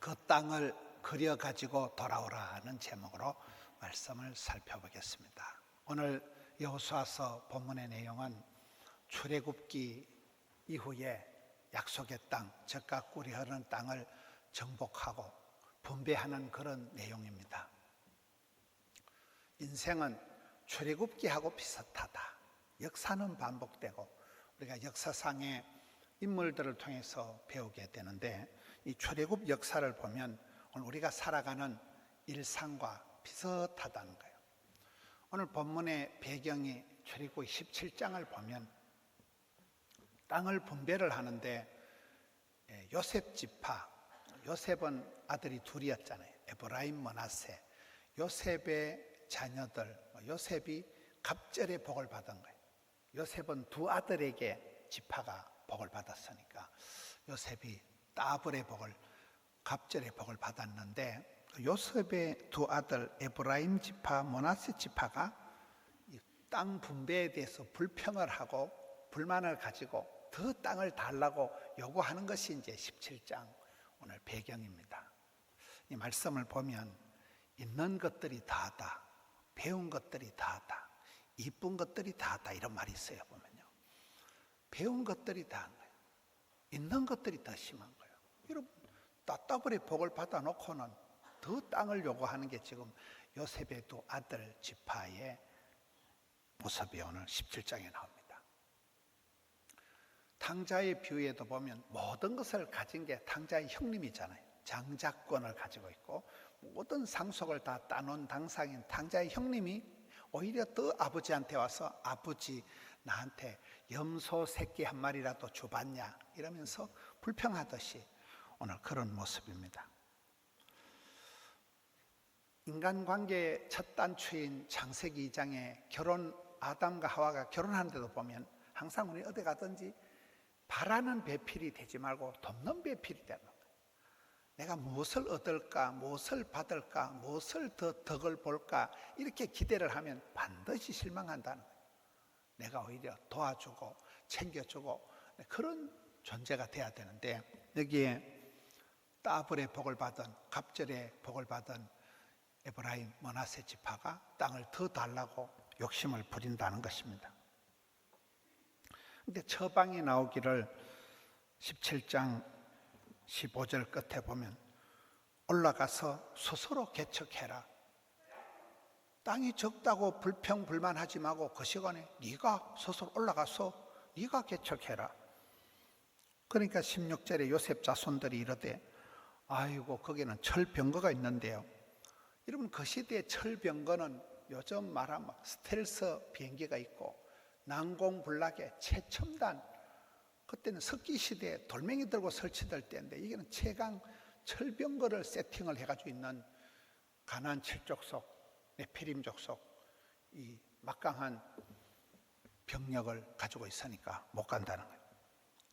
그 땅을 그려가지고 돌아오라는 제목으로 말씀을 살펴보겠습니다. 오늘 여호수아서 본문의 내용은 출애굽기 이후에 약속의 땅, 젖과 꿀이 흐르는 땅을 정복하고 분배하는 그런 내용입니다. 인생은 출애굽기하고 비슷하다. 역사는 반복되고 우리가 역사상의 인물들을 통해서 배우게 되는데, 이 출애굽 역사를 보면 오늘 우리가 살아가는 일상과 비슷하다는 거예요. 오늘 본문의 배경이 출애굽기 17장을 보면 땅을 분배를 하는데 요셉 지파, 요셉은 아들이 둘이었잖아요. 에브라임, 므낫세. 요셉의 자녀들, 요셉이 갑절의 복을 받은 거예요. 요셉은 두 아들에게 지파가 복을 받았으니까 요셉이 따블의 복을, 갑절의 복을 받았는데, 요셉의 두 아들 에브라임 지파, 므낫세 지파가 땅 분배에 대해서 불평을 하고 불만을 가지고 더 땅을 달라고 요구하는 것이 이제 17장 오늘 배경입니다. 이 말씀을 보면 있는 것들이 다하다, 배운 것들이 다하다, 이쁜 것들이 다하다, 이런 말이 있어요. 보면요, 배운 것들이 다한 거예요. 있는 것들이 더 심한 거예요. 여러분, 따따블의 복을 받아놓고는 더 땅을 요구하는 게 지금 요셉의 두 아들 지파의 모습이 오늘 17장에 나옵니다. 탕자의 비유에도 보면 모든 것을 가진 게 탕자의 형님이잖아요. 장자권을 가지고 있고 모든 상속을 다 따놓은 당상인 탕자의 형님이 오히려 더 아버지한테 와서 아버지, 나한테 염소 새끼 한 마리라도 줘봤냐 이러면서 불평하듯이 오늘 그런 모습입니다. 인간관계의 첫 단추인 창세기 2장에 아담과 하와가 결혼하는데도 보면 항상 우리 어디 가든지 바라는 배필이 되지 말고 돕는 배필이 되는 거예요. 내가 무엇을 얻을까, 무엇을 받을까, 무엇을 더 덕을 볼까 이렇게 기대를 하면 반드시 실망한다는 거예요. 내가 오히려 도와주고 챙겨주고 그런 존재가 돼야 되는데, 여기에 따블의 복을 받은, 갑절의 복을 받은 에브라임, 므낫세 지파가 땅을 더 달라고 욕심을 부린다는 것입니다. 근데 처방이 나오기를 17장 15절 끝에 보면 올라가서 스스로 개척해라. 땅이 적다고 불평불만하지 말고 그 시간에 네가 스스로 올라가서 네가 개척해라. 그러니까 16절에 요셉 자손들이 이르되, 아이고 거기는 철병거가 있는데요. 여러분, 그 시대의 철병거는 요즘 말하면 스텔스 비행기가 있고 난공불락의 최첨단, 그때는 석기 시대에 돌멩이 들고 설치될 때인데 이게는 최강 철병거를 세팅을 해가지고 있는 가나안 칠족속, 네피림 족속 이 막강한 병력을 가지고 있으니까 못 간다는 거예요.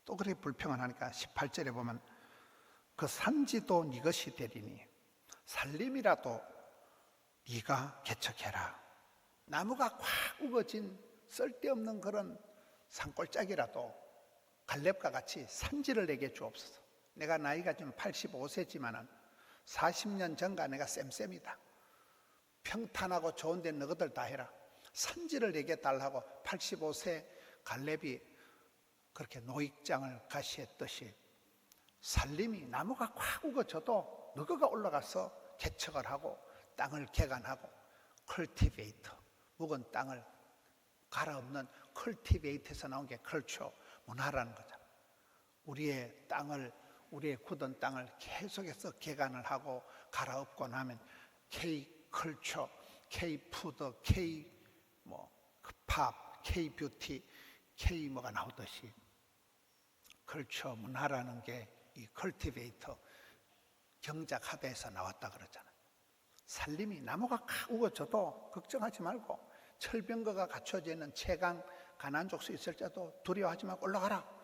또 그렇게 불평을 하니까 18절에 보면 그 산지도 네 것이 되리니 살림이라도 네가 개척해라. 나무가 꽉 우거진 쓸데없는 그런 산골짜기라도 갈렙과 같이 산지를 내게 주옵소서. 내가 나이가 지금 85세지만은 40년 전과 내가 쌤쌤이다. 평탄하고 좋은 데 너희들 다 해라. 산지를 내게 달라고 85세 갈렙이 그렇게 노익장을 가시했듯이 살림이 나무가 꽉 우거져도 너희가 올라가서 개척을 하고 땅을 개간하고 컬티베이터, 묵은 땅을 갈아엎는 컬티베이터에서 나온 게 컬처, 문화라는 거잖아. 우리의 땅을, 우리의 굳은 땅을 계속해서 개간을 하고 갈아엎고 나면 K-컬처, K-푸드, K-팝, K-뷰티, K-뭐가 나오듯이 컬처, 문화라는 게 이 컬티베이터, 경작하다에서 나왔다 그러잖아요. 살림이 나무가 칵 우거져도 걱정하지 말고 철병거가 갖춰져 있는 최강 가나안 족속 있을지라도 두려워하지 말고 올라가라.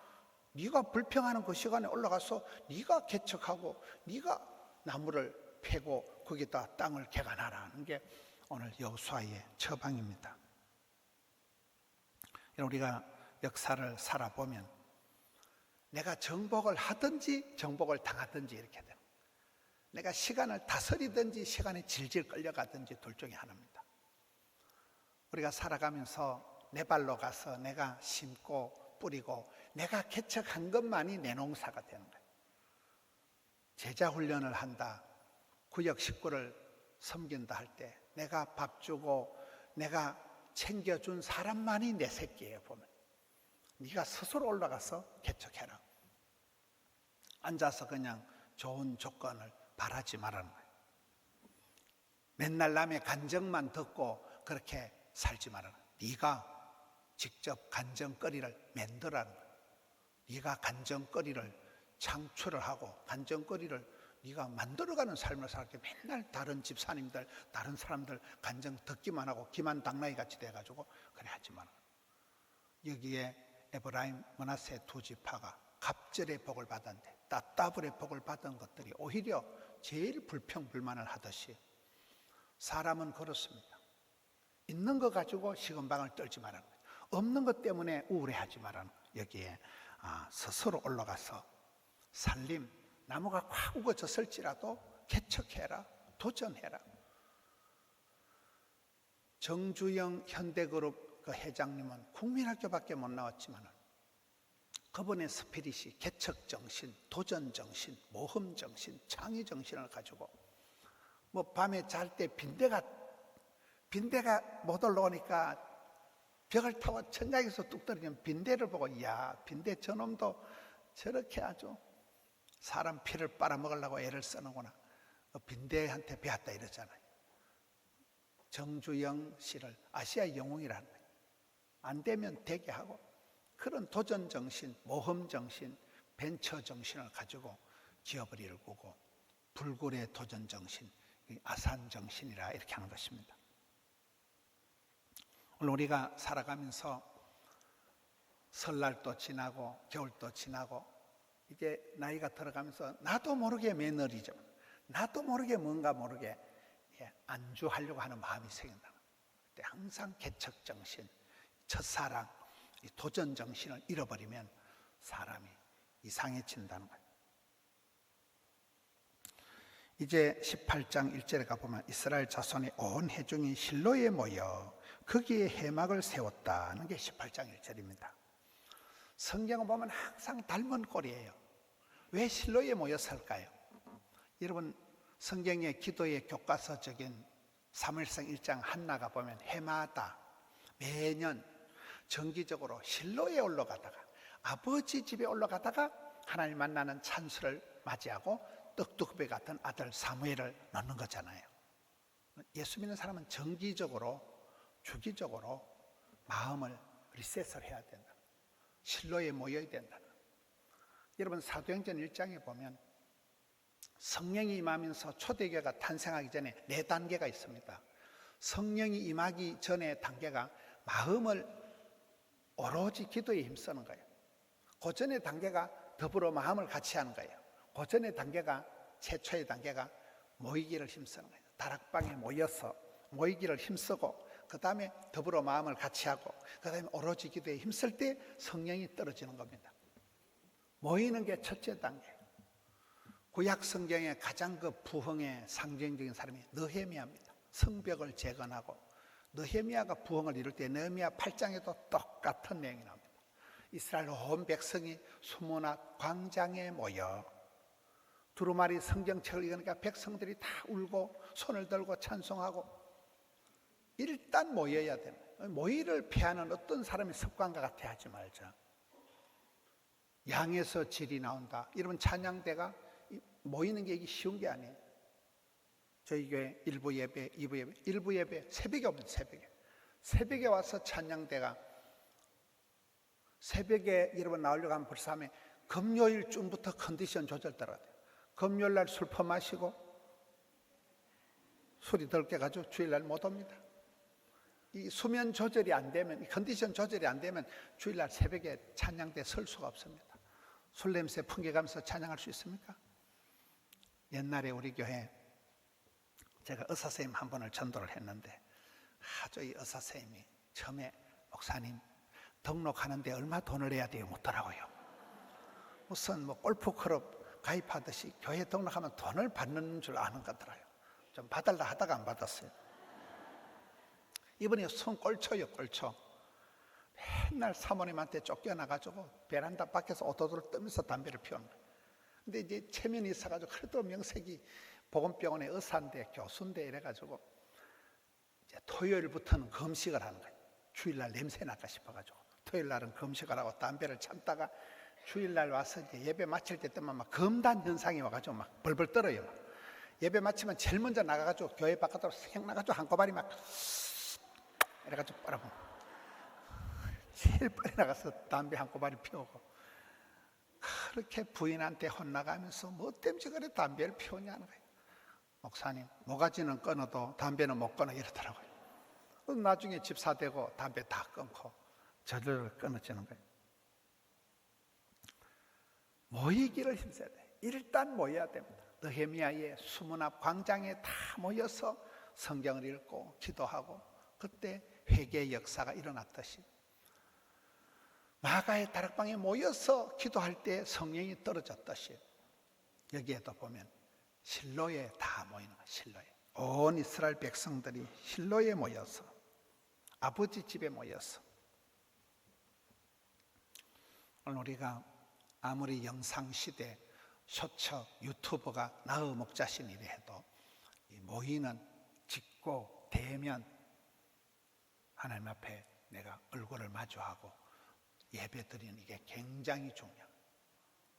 네가 불평하는 그 시간에 올라가서 네가 개척하고 네가 나무를 패고 거기다 땅을 개간하라는 게 오늘 여호수아의 처방입니다. 우리가 역사를 살아보면 내가 정복을 하든지 정복을 당하든지 이렇게 됩니다. 내가 시간을 다스리든지 시간에 질질 끌려가든지 둘 중에 하나입니다. 우리가 살아가면서 내 발로 가서 내가 심고 뿌리고 내가 개척한 것만이 내 농사가 되는 거예요. 제자 훈련을 한다, 구역 식구를 섬긴다 할 때 내가 밥 주고 내가 챙겨준 사람만이 내 새끼예요. 보면 네가 스스로 올라가서 개척해라. 앉아서 그냥 좋은 조건을 바라지 말라는 거예요. 맨날 남의 간증만 듣고 그렇게 살지 말라는 거예요. 네가 직접 간증거리를 만들라는 거예요. 네가 간증거리를 창출을 하고 간증거리를 네가 만들어가는 삶을 살게. 맨날 다른 집사님들, 다른 사람들 간증 듣기만 하고 기만 당나귀 같이 돼가지고 그래 하지 마라. 여기에 에브라임, 므낫세 두 지파가 갑절의 복을 받았는데 따따블의 복을 받은 것들이 오히려 제일 불평불만을 하듯이 사람은 그렇습니다. 있는 거 가지고 시금방을 떨지 말라는 거예요. 없는 것 때문에 우울해하지 말라는 거예요. 여기에 스스로 올라가서 살림, 나무가 확 우거졌을지라도 개척해라, 도전해라. 정주영 현대그룹 그 회장님은 국민학교밖에 못 나왔지만 그분의 스피릿이 개척정신, 도전정신, 모험정신, 창의정신을 가지고 뭐 밤에 잘 때 빈대가 못 올라오니까 벽을 타고 천장에서 뚝 떨어지는 빈대를 보고 이야, 빈대 저놈도 저렇게 아주 사람 피를 빨아먹으려고 애를 쓰는구나. 빈대한테 배웠다 이러잖아요. 정주영 씨를 아시아 영웅이라는 거예요. 안 되면 되게 하고 그런 도전정신, 모험정신, 벤처정신을 가지고 기업을 일구고 불굴의 도전정신, 아산정신이라 이렇게 하는 것입니다. 오늘 우리가 살아가면서 설날도 지나고 겨울도 지나고 이제 나이가 들어가면서 나도 모르게 매너리즘, 나도 모르게 뭔가 모르게 안주하려고 하는 마음이 생긴다. 그때 항상 개척정신, 첫사랑, 도전정신을 잃어버리면 사람이 이상해진다는 거예요. 이제 18장 1절에 가보면 이스라엘 자손의 온 회중이 실로에 모여 거기에 회막을 세웠다는 게 18장 1절입니다. 성경을 보면 항상 닮은 꼴이에요. 왜 실로에 모여 살까요? 여러분 성경의 기도의 교과서적인 사무엘상 1장 한나가 보면 해마다 매년 정기적으로 실로에 올라가다가 아버지 집에 올라가다가 하나님 만나는 찬수를 맞이하고 떡두꺼비 같은 아들 사무엘을 넣는 거잖아요. 예수 믿는 사람은 정기적으로 주기적으로 마음을 리셋을 해야 된다. 실로에 모여야 된다. 여러분 사도행전 1장에 보면 성령이 임하면서 초대교회가 탄생하기 전에 4단계가 있습니다. 성령이 임하기 전의 단계가 마음을 오로지 기도에 힘쓰는 거예요. 그 전의 단계가 더불어 마음을 같이 하는 거예요. 그 전의 단계가 최초의 단계가 모이기를 힘쓰는 거예요. 다락방에 모여서 모이기를 힘쓰고 그 다음에 더불어 마음을 같이 하고 그 다음에 오로지 기도에 힘쓸 때 성령이 떨어지는 겁니다. 모이는 게 첫째 단계. 구약 성경의 가장 그 부흥의 상징적인 사람이 느헤미야입니다. 성벽을 재건하고 느헤미야가 부흥을 이룰 때 느헤미야 8장에도 똑같은 내용이 나옵니다. 이스라엘 온 백성이 수문앞 광장에 모여 두루마리 성경책을 읽으니까 백성들이 다 울고 손을 들고 찬송하고 일단 모여야 됩니다. 모이를 피하는 어떤 사람의 습관과 같아 하지 말자. 양에서 질이 나온다. 여러분 찬양대가 모이는 게 이게 쉬운 게 아니에요. 저희 교회 1부 예배, 2부 예배, 1부 예배 새벽에 옵니다. 새벽에 와서 찬양대가 새벽에 여러분 나오려고 하면 벌써 하면 금요일쯤부터 컨디션 조절 따라야 돼요. 금요일날 술 퍼마시고 술이 덜 깨가지고 주일날 못 옵니다. 이 수면 조절이 안 되면, 이 컨디션 조절이 안 되면 주일날 새벽에 찬양대 설 수가 없습니다. 술 냄새 풍겨가면서 찬양할 수 있습니까? 옛날에 우리 교회 제가 의사 선생님 한 분을 전도를 했는데 아주 이 의사 선생님이 처음에 목사님 등록하는데 얼마 돈을 내야 돼요? 묻더라고요. 무슨 뭐 골프 클럽 가입하듯이 교회 등록하면 돈을 받는 줄 아는 거더라요. 좀 받으려 하다가 안 받았어요. 이번에 손 꼴초요, 꼴초. 맨날 사모님한테 쫓겨나가지고 베란다 밖에서 오도도를 뜨면서 담배를 피우는 거예요. 근데 이제 체면이 있어가지고 그래도 명색이 보건병원의 의사인데 교수인데 이래가지고 이제 토요일부터는 금식을 하는 거예요. 주일날 냄새 날까 싶어가지고 토요일날은 금식을 하고 담배를 참다가 주일날 와서 이제 예배 마칠 때 때만 막 금단 현상이 와가지고 막 벌벌 떨어요. 막. 예배 마치면 제일 먼저 나가가지고 교회 바깥으로 생 나가지고 한꺼번에 막 이래가지고 빨아보 제일 빨리 나가서 담배 한꺼번에 피우고 그렇게 부인한테 혼나가면서 뭐 때문에 그래 담배를 피우냐는 거예요. 목사님, 모가지는 끊어도 담배는 못 끊어 이러더라고요. 나중에 집사 되고 담배 다 끊고 저절로 끊어지는 거예요. 모이기를 힘써야 돼. 일단 모여야 됩니다. 느헤미야의 수문 앞 광장에 다 모여서 성경을 읽고 기도하고 그때 회개의 역사가 일어났듯이 마가의 다락방에 모여서 기도할 때 성령이 떨어졌듯이 여기에도 보면 실로에 다 모이는 거예요. 실로에 온 이스라엘 백성들이 실로에 모여서 아버지 집에 모여서 오늘 우리가 아무리 영상시대 쇼츠 유튜버가 나의 목자신이라 해도 이 모이는 직고 대면 하나님 앞에 내가 얼굴을 마주하고 예배 드리는 이게 굉장히 중요해요.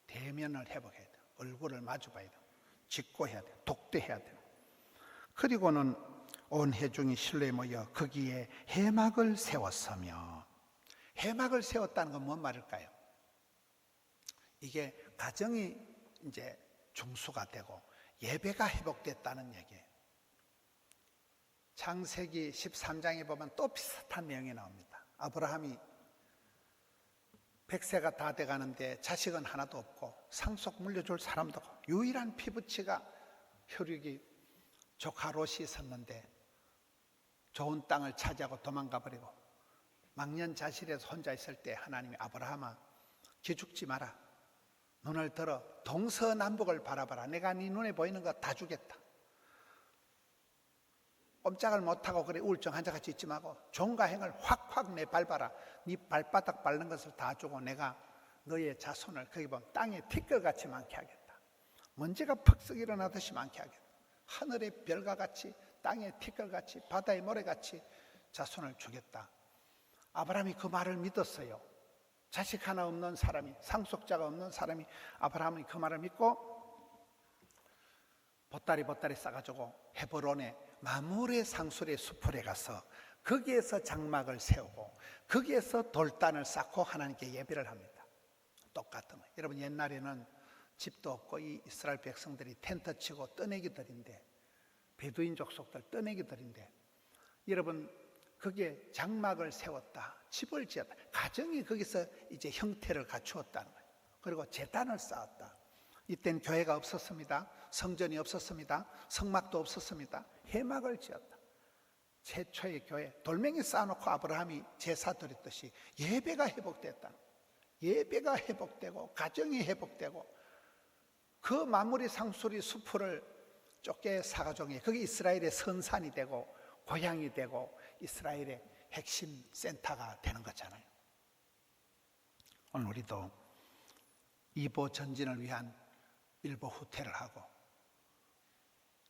대면을 회복해야 돼요. 얼굴을 마주 봐야 돼요. 직고해야 돼요. 독대해야 돼요. 그리고는 온 회중이 실로에 모여 거기에 회막을 세웠으며 회막을 세웠다는 건 뭔 말일까요? 이게 가정이 이제 중수가 되고 예배가 회복됐다는 얘기예요. 창세기 13장에 보면 또 비슷한 내용이 나옵니다. 아브라함이 100세가 다 돼가는데 자식은 하나도 없고 상속 물려줄 사람도 없고 유일한 피부치가 혈육이 조카 롯이 있었는데 좋은 땅을 차지하고 도망가 버리고 망년자실에서 혼자 있을 때 하나님이 아브라함아 기죽지 마라. 눈을 들어 동서남북을 바라봐라. 내가 네 눈에 보이는 거 다 주겠다. 꼼짝을 못하고 그래 우울증 환자같이 있지 말고 종과 행을 확확 내밟아라. 네 발바닥 밟는 것을 다 주고 내가 너의 자손을 거기 보면 땅에 티끌같이 많게 하겠다. 먼지가 퍽썩 일어나듯이 많게 하겠다. 하늘의 별과 같이 땅의 티끌같이 바다의 모래같이 자손을 주겠다. 아브라함이 그 말을 믿었어요. 자식 하나 없는 사람이 상속자가 없는 사람이 아브라함이 그 말을 믿고 보따리 싸가지고 헤브론의 마므레 상술의 숲에 가서 거기에서 장막을 세우고 거기에서 돌단을 쌓고 하나님께 예배를 합니다. 똑같은 거예요. 여러분 옛날에는 집도 없고 이 이스라엘 백성들이 텐트 치고 떠내기들인데 베두인 족속들 떠내기들인데 여러분 거기에 장막을 세웠다. 집을 지었다. 가정이 거기서 이제 형태를 갖추었다는 거예요. 그리고 제단을 쌓았다. 이땐 교회가 없었습니다. 성전이 없었습니다. 성막도 없었습니다. 회막을 지었다. 최초의 교회 돌멩이 쌓아놓고 아브라함이 제사 드렸듯이 예배가 회복됐다. 예배가 회복되고 가정이 회복되고 그 마무리 상수리 수풀을 좁게 사가정해 그게 이스라엘의 선산이 되고 고향이 되고 이스라엘의 핵심 센터가 되는 거잖아요. 오늘 우리도 이보 전진을 위한 일보 후퇴를 하고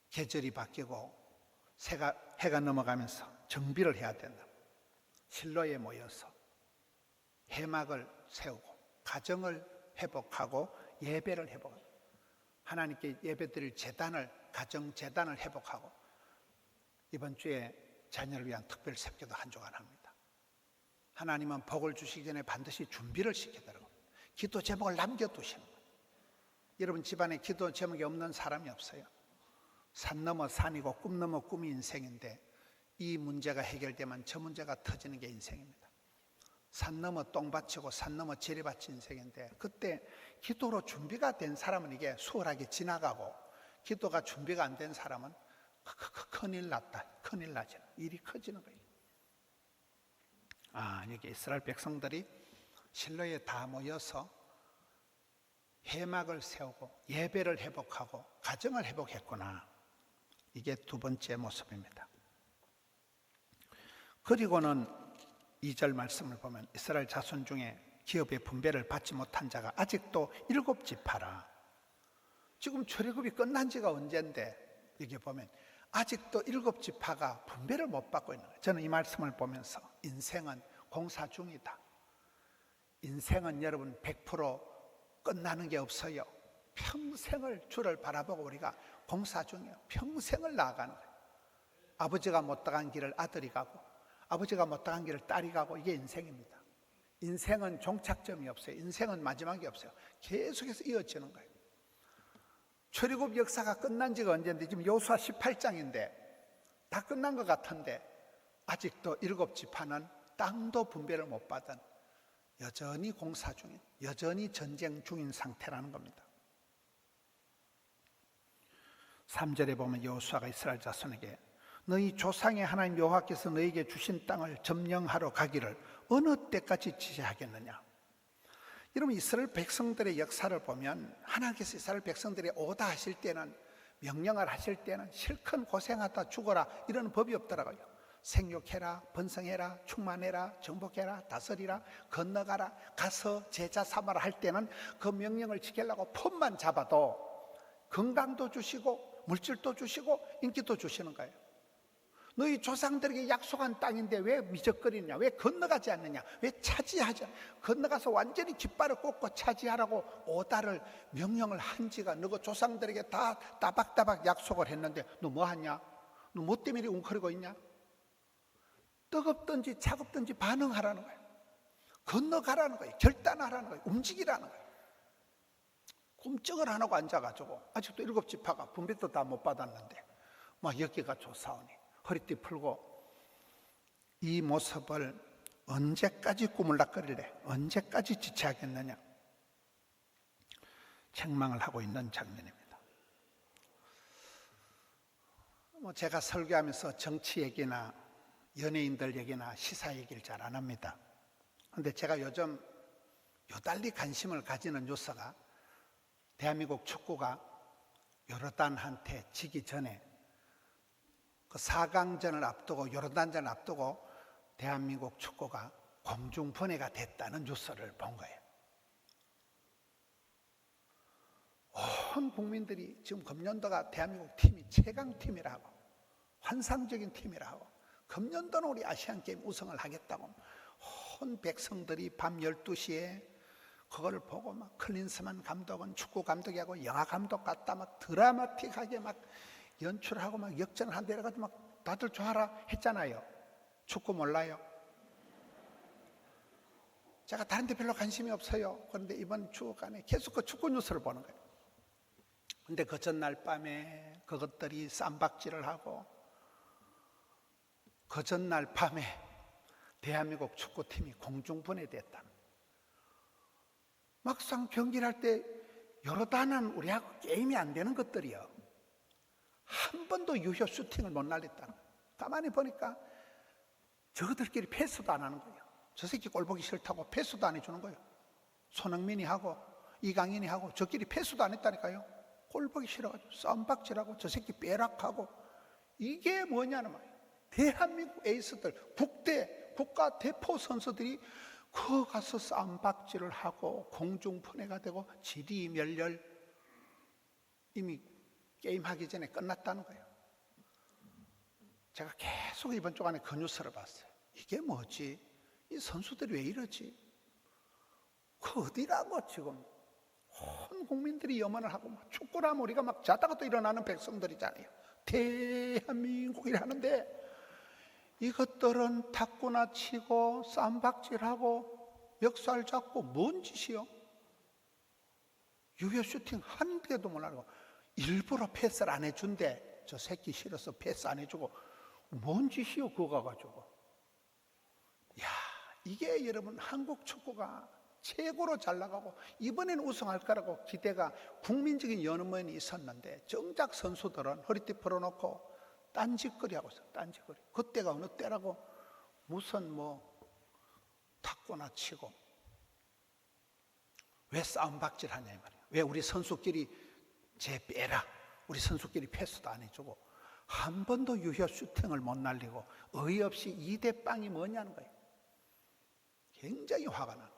계절이 바뀌고 해가 넘어가면서 정비를 해야 된다. 실로에 모여서 회막을 세우고 가정을 회복하고 예배를 회복하고 하나님께 예배드릴 제단을 가정 제단을 회복하고 이번 주에 자녀를 위한 특별 새벽기도 한 주간 합니다. 하나님은 복을 주시기 전에 반드시 준비를 시키더라고요. 기도 제목을 남겨두시는 거예요. 여러분 집안에 기도 제목이 없는 사람이 없어요. 산 넘어 산이고 꿈 넘어 꿈이 인생인데 이 문제가 해결되면 저 문제가 터지는 게 인생입니다. 산 넘어 똥밭이고 산 넘어 재래밭이 인생인데 그때 기도로 준비가 된 사람은 이게 수월하게 지나가고 기도가 준비가 안 된 사람은 큰일 났다. 큰일 나죠. 일이 커지는 거예요. 여기 이스라엘 백성들이 실로에 다 모여서 해막을 세우고 예배를 회복하고 가정을 회복했구나. 이게 두 번째 모습입니다. 그리고는 2절 말씀을 보면 이스라엘 자손 중에 기업의 분배를 받지 못한 자가 아직도 7지파라. 지금 출애굽이 끝난 지가 언젠데 여기 보면 아직도 7지파가 분배를 못 받고 있는 거예요. 저는 이 말씀을 보면서 인생은 공사 중이다. 인생은 여러분 100% 끝나는 게 없어요. 평생을 주를 바라보고 우리가 공사 중이에요. 평생을 나아가는 거예요. 아버지가 못 나간 길을 아들이 가고 아버지가 못 나간 길을 딸이 가고 이게 인생입니다. 인생은 종착점이 없어요. 인생은 마지막이 없어요. 계속해서 이어지는 거예요. 출애굽 역사가 끝난 지가 언제인데 지금 여호수아 18장인데 다 끝난 것 같은데 아직도 7지파는 땅도 분배를 못 받은 여전히 공사 중인, 여전히 전쟁 중인 상태라는 겁니다. 3절에 보면 여호수아가 이스라엘 자손에게 너희 조상의 하나님 여호와께서 너희에게 주신 땅을 점령하러 가기를 어느 때까지 지체하겠느냐. 여러분 이스라엘 백성들의 역사를 보면 하나님께서 이스라엘 백성들이 오다 하실 때는 명령을 하실 때는 실컷 고생하다 죽어라 이런 법이 없더라고요. 생육해라, 번성해라, 충만해라, 정복해라, 다스리라, 건너가라, 가서 제자 삼아라 할 때는 그 명령을 지키려고 폼만 잡아도 건강도 주시고 물질도 주시고 인기도 주시는 거예요. 너희 조상들에게 약속한 땅인데 왜 미적거리느냐, 왜 건너가지 않느냐, 왜 차지하지 않느냐. 건너가서 완전히 깃발을 꽂고 차지하라고 오다를 명령을 한 지가 너희 조상들에게 다 따박따박 약속을 했는데 너 뭐하냐? 너 뭐 때문에 웅크리고 있냐? 뜨겁든지 차갑든지 반응하라는 거예요. 건너가라는 거예요. 결단하라는 거예요. 움직이라는 거예요. 꿈쩍을 안 하고 앉아가지고 아직도 7지파가 분배도 다 못 받았는데 막 여기가 조사오니 허리띠 풀고 이 모습을 언제까지 꾸물락거리래? 언제까지 지체하겠느냐? 책망을 하고 있는 장면입니다. 제가 설교하면서 정치 얘기나 연예인들 얘기나 시사 얘기를 잘 안 합니다. 그런데 제가 요즘 요달리 관심을 가지는 뉴스가 대한민국 축구가 요르단한테 지기 전에 그 4강전을 앞두고 요르단전을 앞두고 대한민국 축구가 공중분해가 됐다는 뉴스를 본 거예요. 온 국민들이 지금 금년도가 대한민국 팀이 최강팀이라고 환상적인 팀이라고 금년도는 우리 아시안게임 우승을 하겠다고 온 백성들이 밤 12시에 그걸 보고 막 클린스만 감독은 축구 감독이하고 영화 감독 같다 막 드라마틱하게 막 연출하고 막 역전을 한다 이래가지고 막 다들 좋아라 했잖아요. 축구 몰라요? 제가 다른 데 별로 관심이 없어요. 그런데 이번 주간에 계속 그 축구 뉴스를 보는 거예요. 근데 그 전날 밤에 그것들이 쌈박질을 하고 그 전날 밤에 대한민국 축구팀이 공중분해됐다. 막상 경기를 할 때 요르단은 우리하고 게임이 안 되는 것들이요. 한 번도 유효 슈팅을 못 날렸다. 가만히 보니까 저들끼리 패스도 안 하는 거예요. 저 새끼 꼴 보기 싫다고 패스도 안 해주는 거예요. 손흥민이 하고 이강인이 하고 저끼리 패스도 안 했다니까요. 꼴 보기 싫어가지고 쌈박질하고 저 새끼 빼락하고 이게 뭐냐는 말이에요. 대한민국 에이스들 국가 대표 선수들이 그 가서 쌈박질을 하고 공중분해가 되고 지리멸렬 이미 게임하기 전에 끝났다는 거예요. 제가 계속 이번 주간에 그 뉴스를 봤어요. 이게 뭐지? 이 선수들이 왜 이러지? 그 어디라고 지금 온 국민들이 염원을 하고 막 축구라면 우리가 막 자다가 또 일어나는 백성들이잖아요. 대한민국이라는데 이것들은 탁구나 치고 쌈박질하고 멱살 잡고 뭔 짓이요? 유효 슈팅 한 개도 몰라고 일부러 패스를 안 해준대. 저 새끼 싫어서 패스 안 해주고 뭔 짓이요 그거 가지고. 야, 이게 여러분 한국 축구가 최고로 잘 나가고 이번엔 우승할 거라고 기대가 국민적인 연문이 있었는데 정작 선수들은 허리띠 풀어놓고 딴짓거리 하고 있어. 딴짓거리. 그때가 어느 때라고 무슨 뭐 탁구나 치고 왜 싸움박질 하냐 이 말이에요. 왜 우리 선수끼리 쟤 빼라, 우리 선수끼리 패스도 안 해주고 한 번도 유효 슈팅을 못 날리고 어이없이 2대 빵이 뭐냐는 거예요. 굉장히 화가 나는.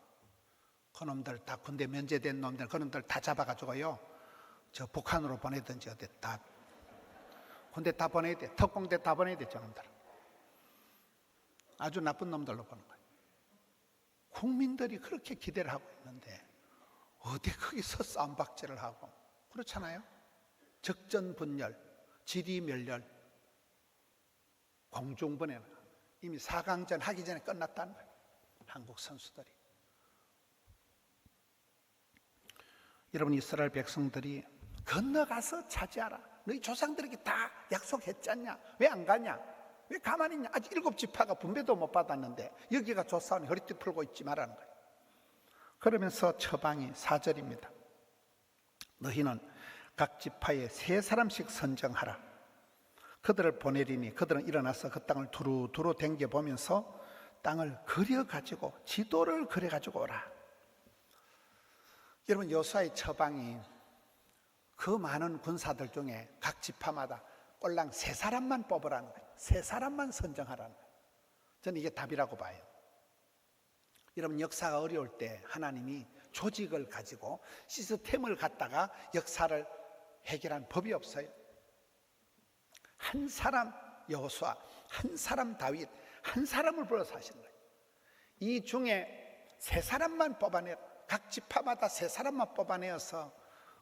그놈들 다 군대 면제된 놈들, 그놈들 다 잡아가지고요, 저 북한으로 보내든지 어디 다 군대 다 보내야 돼. 특공대 다 보내야 돼. 저놈들 아주 나쁜 놈들로 보는 거예요. 국민들이 그렇게 기대를 하고 있는데 어디 거기서 싸움박질을 하고 그렇잖아요. 적전분열, 지리멸렬, 공중분해 이미 4강전 하기 전에 끝났다는 거예요. 한국 선수들이. 여러분, 이스라엘 백성들이 건너가서 차지하라, 너희 조상들에게 다 약속했잖냐, 왜 안 가냐, 왜 가만히 있냐, 아직 7지파가 분배도 못 받았는데 여기가 조사원이 허리띠 풀고 있지 말라는 거예요. 그러면서 처방이 4절입니다. 너희는 각 지파에 3사람씩 선정하라. 그들을 보내리니 그들은 일어나서 그 땅을 두루두루 댕겨보면서 땅을 그려가지고 지도를 그려가지고 오라. 여러분, 여호수아의 처방이 그 많은 군사들 중에 각 지파마다 꼴랑 3사람만 뽑으라는 거예요. 3사람만 선정하라는 거예요. 저는 이게 답이라고 봐요. 여러분, 역사가 어려울 때 하나님이 조직을 가지고 시스템을 갖다가 역사를 해결한 법이 없어요. 한 사람 여호수아, 한 사람 다윗, 한 사람을 불러서 하시는 거예요. 이 중에 3사람만 뽑아내, 각 지파마다 3사람만 뽑아내어서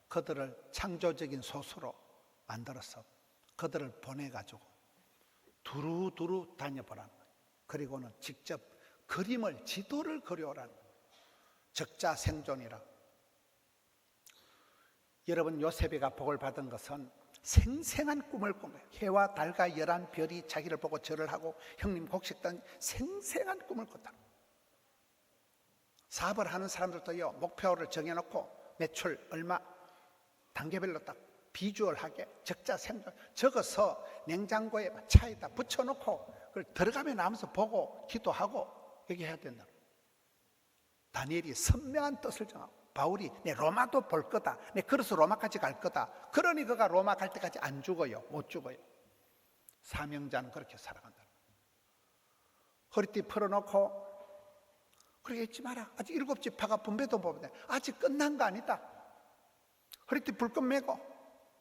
그들을 창조적인 소수로 만들어서 그들을 보내가지고 두루두루 다녀보라는 거예요. 그리고는 직접 그림을, 지도를 그려오라는 거예요. 적자생존이라. 여러분, 요셉이가 복을 받은 것은 생생한 꿈을 꾼 거예요. 해와 달과 11별이 자기를 보고 절을 하고 형님 곡식단 생생한 꿈을 꿨다. 사업을 하는 사람들도요, 목표를 정해놓고 매출 얼마 단계별로 딱 비주얼하게 적자생존 적어서 냉장고에 차에다 붙여놓고 그걸 들어가면 나면서 보고 기도하고 여기 해야 된다. 다니엘이 선명한 뜻을 정하고, 바울이 내 로마도 볼 거다, 내 걸어서 로마까지 갈 거다. 그러니 그가 로마 갈 때까지 안 죽어요. 못 죽어요. 사명자는 그렇게 살아간다. 허리띠 풀어놓고 그렇게 잊지 마라. 아직 7지파가 분배도 보면 아직 끝난 거 아니다. 허리띠 불끈 메고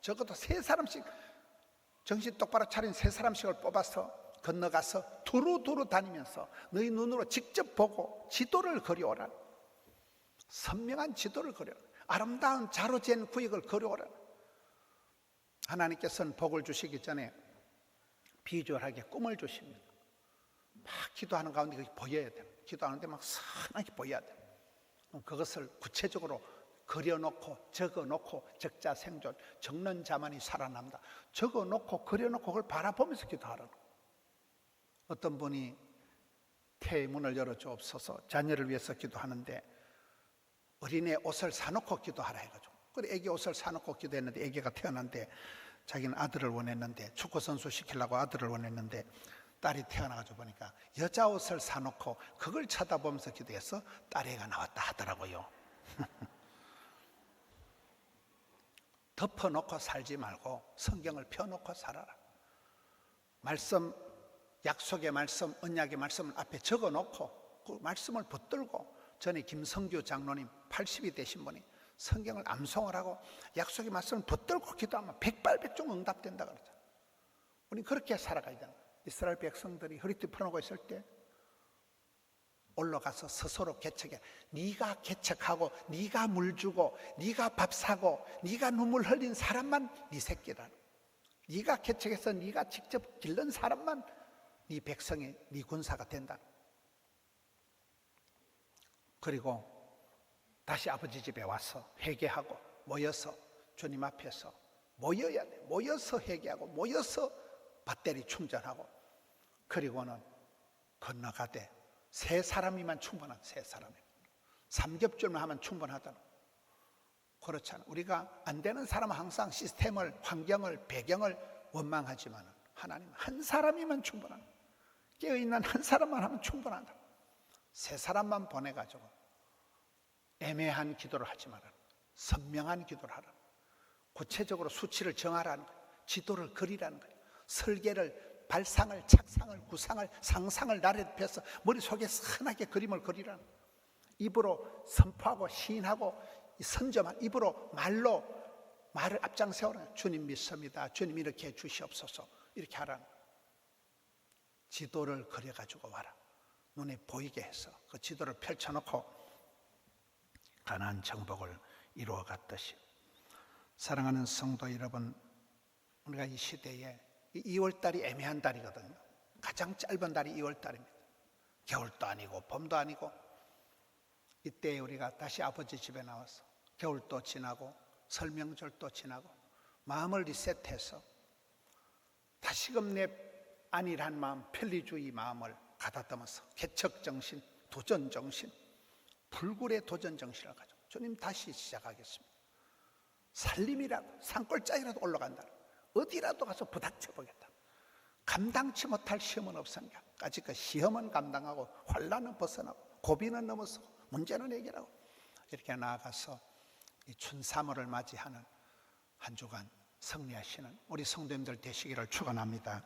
적어도 3사람씩, 정신 똑바로 차린 3사람씩을 뽑아서 건너가서 두루두루 다니면서 너희 눈으로 직접 보고 지도를 그려오라. 선명한 지도를 그려오라. 아름다운 자로잰 구역을 그려오라. 하나님께서는 복을 주시기 전에 비주얼하게 꿈을 주십니다. 막 기도하는 가운데 그게 보여야 돼요. 기도하는데 막 선하게 보여야 돼요. 그것을 구체적으로 그려놓고 적어놓고 적자생존, 적는 자만이 살아남다. 적어놓고 그려놓고 그걸 바라보면서 기도하라는 거예요. 어떤 분이 태의 문을 열어주옵소서, 자녀를 위해서 기도하는데 어린애 옷을 사놓고 기도하라 해가지고, 그래 애기 옷을 사놓고 기도했는데 애기가 태어났는데 자기는 아들을 원했는데, 축구선수 시키려고 아들을 원했는데 딸이 태어나가지고 보니까 여자 옷을 사놓고 그걸 쳐다보면서 기도해서 딸애가 나왔다 하더라고요. 덮어놓고 살지 말고 성경을 펴놓고 살아라. 말씀, 약속의 말씀, 언약의 말씀을 앞에 적어놓고 그 말씀을 붙들고, 전에 김성규 장로님 80이 되신 분이 성경을 암송을 하고 약속의 말씀을 붙들고 기도하면 백발백중 응답된다 그러죠. 우리 그렇게 살아가야 된다. 이스라엘 백성들이 허리띠 펴놓고 있을 때 올라가서 스스로 개척해. 네가 개척하고 네가 물 주고 네가 밥 사고 네가 눈물 흘린 사람만 네 새끼라. 네가 개척해서 네가 직접 기른 사람만 네 백성이 네 군사가 된다. 그리고 다시 아버지 집에 와서 회개하고 모여서 주님 앞에서 모여야 돼. 모여서 회개하고 모여서 배터리 충전하고, 그리고는 건너가되 3사람이면 충분하다. 3사람이 삼겹줄만 하면 충분하다. 그렇잖아. 우리가 안 되는 사람은 항상 시스템을, 환경을, 배경을 원망하지만 하나님 한 사람이면 충분하다. 깨어있는 한 사람만 하면 충분하다. 3사람만 보내가지고 애매한 기도를 하지 마라. 선명한 기도를 하라. 구체적으로 수치를 정하라는 거예요. 지도를 그리라는 거예요. 설계를, 발상을, 착상을, 구상을, 상상을 나래펴서 머릿속에 선하게 그림을 그리라는 거예요. 입으로 선포하고 시인하고 선점한 입으로 말을 앞장세우라는, 주님 믿습니다, 주님 이렇게 해 주시옵소서, 이렇게 하라는 거예요. 지도를 그려가지고 와라. 눈에 보이게 해서 그 지도를 펼쳐놓고 가나안 정복을 이루어갔듯이. 사랑하는 성도 여러분, 우리가 이 시대에 2월달이 애매한 달이거든요. 가장 짧은 달이 2월달입니다. 겨울도 아니고 봄도 아니고, 이때 우리가 다시 아버지 집에 나와서 겨울도 지나고 설명절도 지나고 마음을 리셋해서 다시금 내 안일한 마음, 편리주의 마음을 가다듬어서 개척정신, 도전정신, 불굴의 도전정신을 가지고 주님 다시 시작하겠습니다. 살림이라도 산골짜기라도 올라간다, 어디라도 가서 부닥쳐보겠다. 감당치 못할 시험은 없으니까 까짓 그 시험은 감당하고 환난은 벗어나고 고비는 넘어서고 문제는 해결하고 이렇게 나아가서 이 춘3월을 맞이하는 한 주간 승리하시는 우리 성도님들 되시기를 축원합니다.